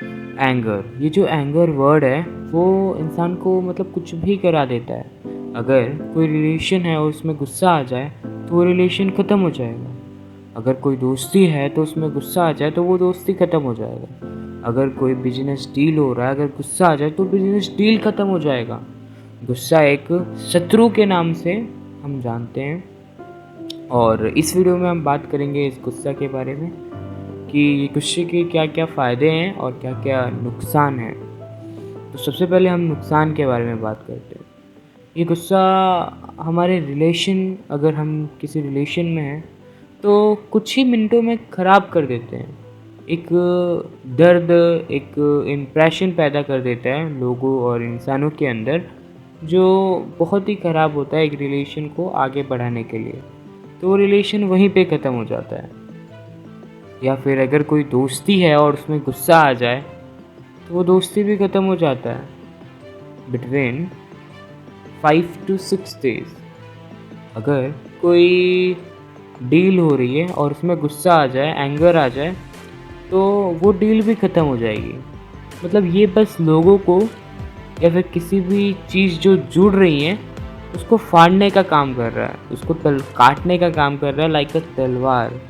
Anger, ये जो anger word है वो इंसान को मतलब कुछ भी करा देता है। अगर कोई रिलेशन है और उसमें गुस्सा आ जाए तो वो रिलेशन ख़त्म हो जाएगा। अगर कोई दोस्ती है तो उसमें गुस्सा आ जाए तो वो दोस्ती ख़त्म हो जाएगा। अगर कोई बिजनेस डील हो रहा है, अगर गुस्सा आ जाए तो बिजनेस डील ख़त्म हो जाएगा। गुस्सा एक शत्रु के नाम से हम जानते हैं। और इस वीडियो में हम बात करेंगे इस गुस्सा के बारे में कि गुस्से के क्या क्या फ़ायदे हैं और क्या क्या नुकसान हैं। तो सबसे पहले हम नुकसान के बारे में बात करते हैं। ये गुस्सा हमारे रिलेशन, अगर हम किसी रिलेशन में हैं तो कुछ ही मिनटों में ख़राब कर देते हैं। एक दर्द, एक इम्प्रेशन पैदा कर देता है लोगों और इंसानों के अंदर, जो बहुत ही ख़राब होता है एक रिलेशन को आगे बढ़ाने के लिए। तो वो रिलेशन वहीं पे ख़त्म हो जाता है। या फिर अगर कोई दोस्ती है और उसमें गुस्सा आ जाए तो वो दोस्ती भी ख़त्म हो जाता है बिटवीन 5 to 6 डेज़। अगर कोई डील हो रही है और उसमें गुस्सा आ जाए, एंगर आ जाए, तो वो डील भी ख़त्म हो जाएगी। मतलब ये बस लोगों को या फिर किसी भी चीज़ जो जुड़ रही है उसको फाड़ने का काम कर रहा है, उसको काटने का काम कर रहा है, लाइक अ तलवार।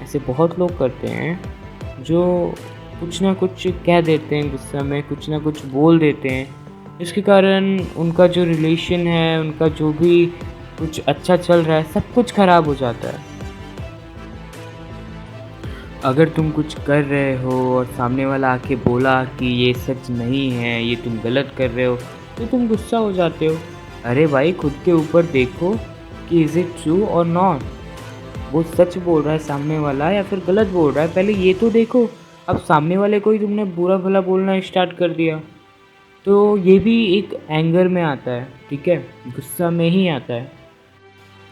ऐसे बहुत लोग करते हैं जो कुछ ना कुछ कह देते हैं गुस्सा में, कुछ ना कुछ बोल देते हैं, जिसके कारण उनका जो रिलेशन है, उनका जो भी कुछ अच्छा चल रहा है, सब कुछ ख़राब हो जाता है। अगर तुम कुछ कर रहे हो और सामने वाला आके बोला कि ये सच नहीं है, ये तुम गलत कर रहे हो, तो तुम गुस्सा हो जाते हो। अरे भाई, खुद के ऊपर देखो कि इज़ इट ट्रू और नॉट। वो सच बोल रहा है सामने वाला या फिर गलत बोल रहा है, पहले ये तो देखो। अब सामने वाले को ही तुमने बुरा भला बोलना स्टार्ट कर दिया, तो ये भी एक एंगर में आता है, ठीक है, गुस्सा में ही आता है।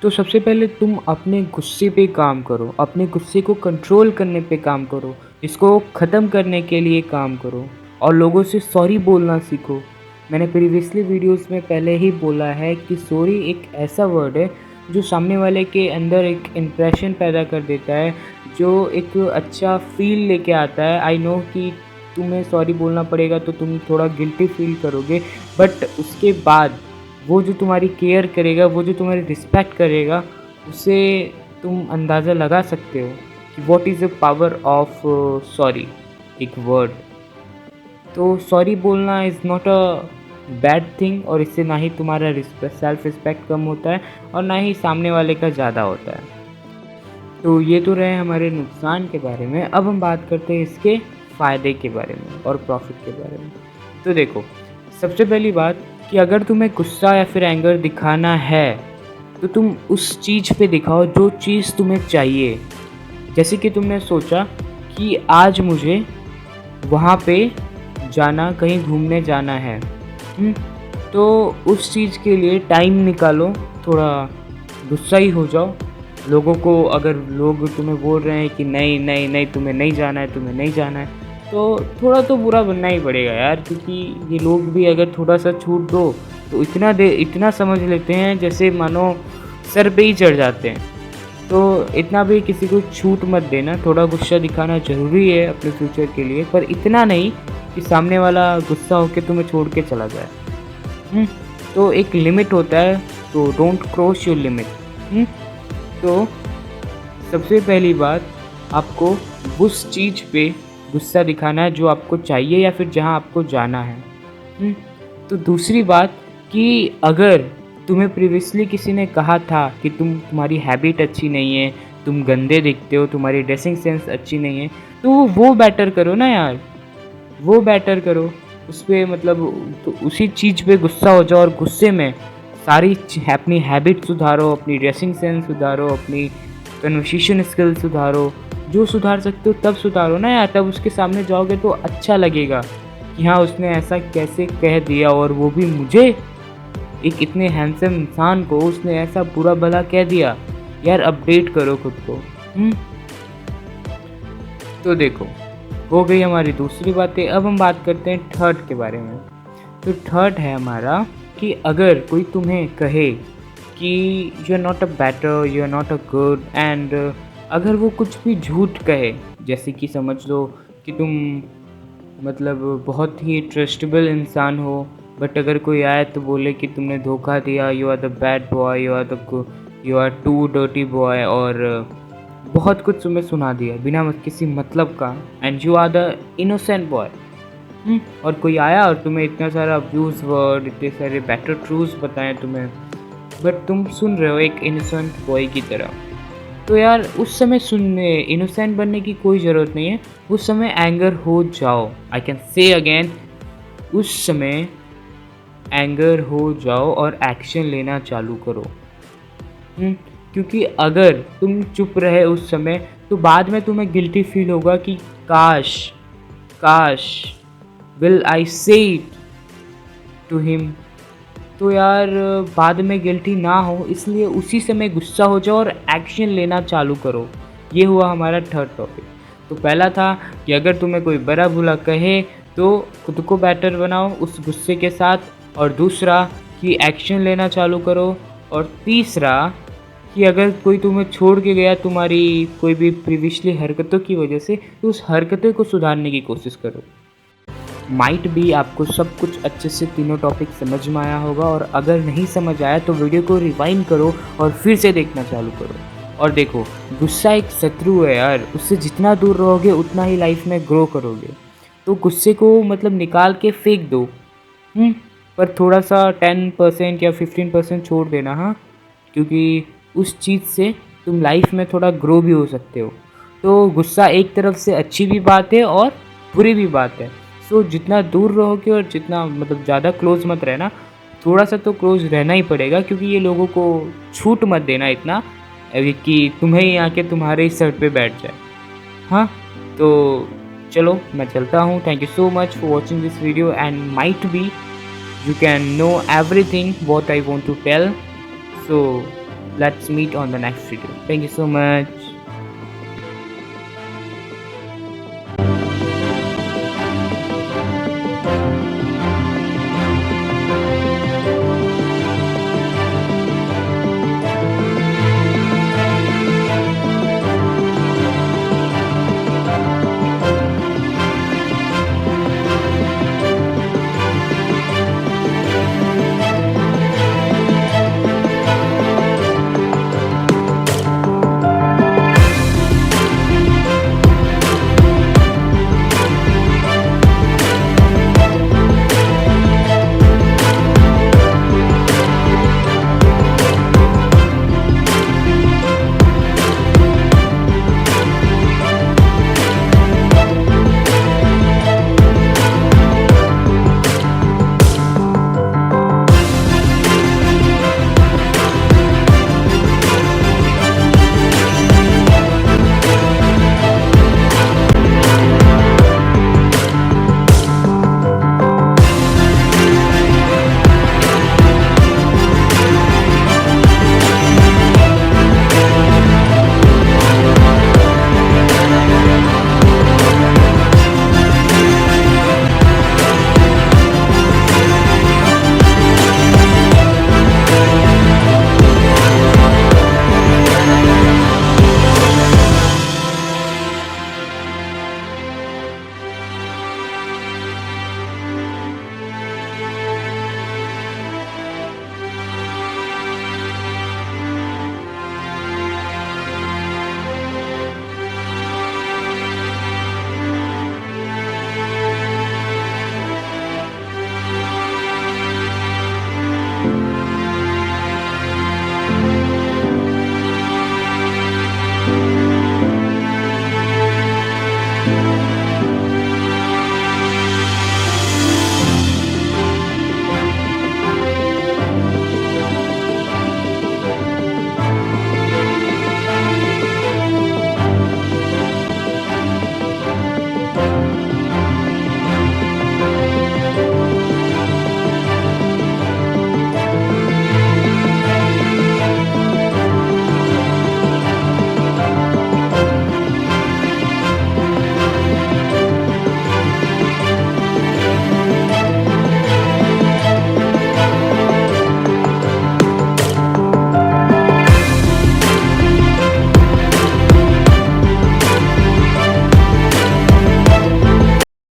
तो सबसे पहले तुम अपने गुस्से पे काम करो, अपने गुस्से को कंट्रोल करने पे काम करो, इसको ख़त्म करने के लिए काम करो और लोगों से सॉरी बोलना सीखो। मैंने प्रीवियसली वीडियोस में पहले ही बोला है कि सॉरी एक ऐसा वर्ड है जो सामने वाले के अंदर एक इम्प्रेशन पैदा कर देता है, जो एक अच्छा फ़ील लेके आता है। आई नो कि तुम्हें सॉरी बोलना पड़ेगा तो तुम थोड़ा गिल्टी फ़ील करोगे, बट उसके बाद वो जो तुम्हारी केयर करेगा, वो जो तुम्हारी रिस्पेक्ट करेगा, उसे तुम अंदाज़ा लगा सकते हो कि what is the power of sorry, एक वर्ड। तो सॉरी बोलना is not a bad thing, और इससे ना ही तुम्हारा सेल्फ रिस्पेक्ट कम होता है और ना ही सामने वाले का ज़्यादा होता है। तो ये तो रहे हमारे नुकसान के बारे में। अब हम बात करते हैं इसके फ़ायदे के बारे में और प्रॉफिट के बारे में। तो देखो, सबसे पहली बात कि अगर तुम्हें गुस्सा या फिर एंगर दिखाना है तो तुम उस चीज़ पे दिखाओ जो चीज़ तुम्हें चाहिए। जैसे कि तुमने सोचा कि आज मुझे वहाँ पे जाना, कहीं घूमने जाना है, तो उस चीज़ के लिए टाइम निकालो, थोड़ा गुस्सा ही हो जाओ। लोगों को, अगर लोग तुम्हें बोल रहे हैं कि नहीं नहीं नहीं तुम्हें नहीं जाना है, तुम्हें नहीं जाना है, तो थोड़ा तो बुरा बनना ही पड़ेगा यार, क्योंकि ये लोग भी अगर थोड़ा सा छूट दो तो इतना समझ लेते हैं जैसे मानो सर पे ही चढ़ जाते हैं। तो इतना भी किसी को छूट मत देना। थोड़ा गुस्सा दिखाना ज़रूरी है अपने फ्यूचर के लिए, पर इतना नहीं कि सामने वाला गुस्सा होकर तुम्हें छोड़ के चला जाए। तो एक लिमिट होता है, तो डोंट क्रॉस योर लिमिट। तो सबसे पहली बात, आपको उस चीज़ पे गुस्सा दिखाना है जो आपको चाहिए या फिर जहाँ आपको जाना है। तो दूसरी बात कि अगर तुम्हें प्रीवियसली किसी ने कहा था कि तुम्हारी हैबिट अच्छी नहीं है, तुम गंदे दिखते हो, तुम्हारी ड्रेसिंग सेंस अच्छी नहीं है, तो वो बेटर करो ना यार, वो बेटर करो। उस पे मतलब तो उसी चीज़ पे गुस्सा हो जाओ और गुस्से में सारी अपनी हैबिट सुधारो, अपनी ड्रेसिंग सेंस सुधारो, अपनी कन्वर्सेशन स्किल सुधारो। जो सुधार सकते हो तब सुधारो ना यार, तब उसके सामने जाओगे तो अच्छा लगेगा कि हाँ, उसने ऐसा कैसे कह दिया, और वो भी मुझे, एक इतने हैंडसम इंसान को उसने ऐसा बुरा भला कह दिया। यार अपडेट करो खुद को। तो देखो, हो गई हमारी दूसरी बातें। अब हम बात करते हैं थर्ड के बारे में। तो थर्ड है हमारा कि अगर कोई तुम्हें कहे कि you are not a better, you are not a good, and अगर वो कुछ भी झूठ कहे जैसे कि समझ लो कि तुम मतलब बहुत ही ट्रस्टेबल इंसान हो, बट अगर कोई आए तो बोले कि तुमने धोखा दिया, you are the bad boy, you are too dirty boy, और बहुत कुछ तुम्हें सुना दिया बिना किसी मतलब का, and you are the innocent boy. और कोई आया और तुम्हें इतना सारा अब्यूज़ वर्ड, इतने सारे बैटर ट्रूथ्स बताएं तुम्हें, बट तुम सुन रहे हो एक इनोसेंट बॉय की तरह। तो यार उस समय सुनने इनोसेंट बनने की कोई ज़रूरत नहीं है, उस समय एंगर हो जाओ। आई कैन से अगेन, उस समय एंगर हो जाओ और एक्शन लेना चालू करो। क्योंकि अगर तुम चुप रहे उस समय तो बाद में तुम्हें गिल्टी फील होगा कि काश काश विल आई से इट टू हिम। तो यार बाद में गिल्टी ना हो, इसलिए उसी समय गुस्सा हो जाओ और एक्शन लेना चालू करो। ये हुआ हमारा थर्ड टॉपिक। तो पहला था कि अगर तुम्हें कोई बुरा भला कहे तो खुद को बेटर बनाओ उस गुस्से के साथ, और दूसरा कि एक्शन लेना चालू करो, और तीसरा कि अगर कोई तुम्हें छोड़ के गया तुम्हारी कोई भी प्रीवियसली हरकतों की वजह से, तो उस हरकतों को सुधारने की कोशिश करो। माइट भी आपको सब कुछ अच्छे से तीनों टॉपिक समझ में आया होगा, और अगर नहीं समझ आया तो वीडियो को रिवाइंड करो और फिर से देखना चालू करो। और देखो, गुस्सा एक शत्रु है यार, उससे जितना दूर रहोगे उतना ही लाइफ में ग्रो करोगे। तो गुस्से को मतलब निकाल के फेंक दो, पर थोड़ा सा 10% या 15% छोड़ देना, हाँ, क्योंकि उस चीज़ से तुम लाइफ में थोड़ा ग्रो भी हो सकते हो। तो गुस्सा एक तरफ से अच्छी भी बात है और बुरी भी बात है। सो जितना दूर रहोगे और जितना मतलब ज़्यादा क्लोज मत रहना, थोड़ा सा तो क्लोज रहना ही पड़ेगा, क्योंकि ये लोगों को छूट मत देना इतना कि तुम्हें ही आके तुम्हारे ही सर पे बैठ जाए। हाँ, तो चलो मैं चलता हूँ। Thank you so much for watching this video, and might be you can know everything what I want to tell. So let's meet on the next video. Thank you so much.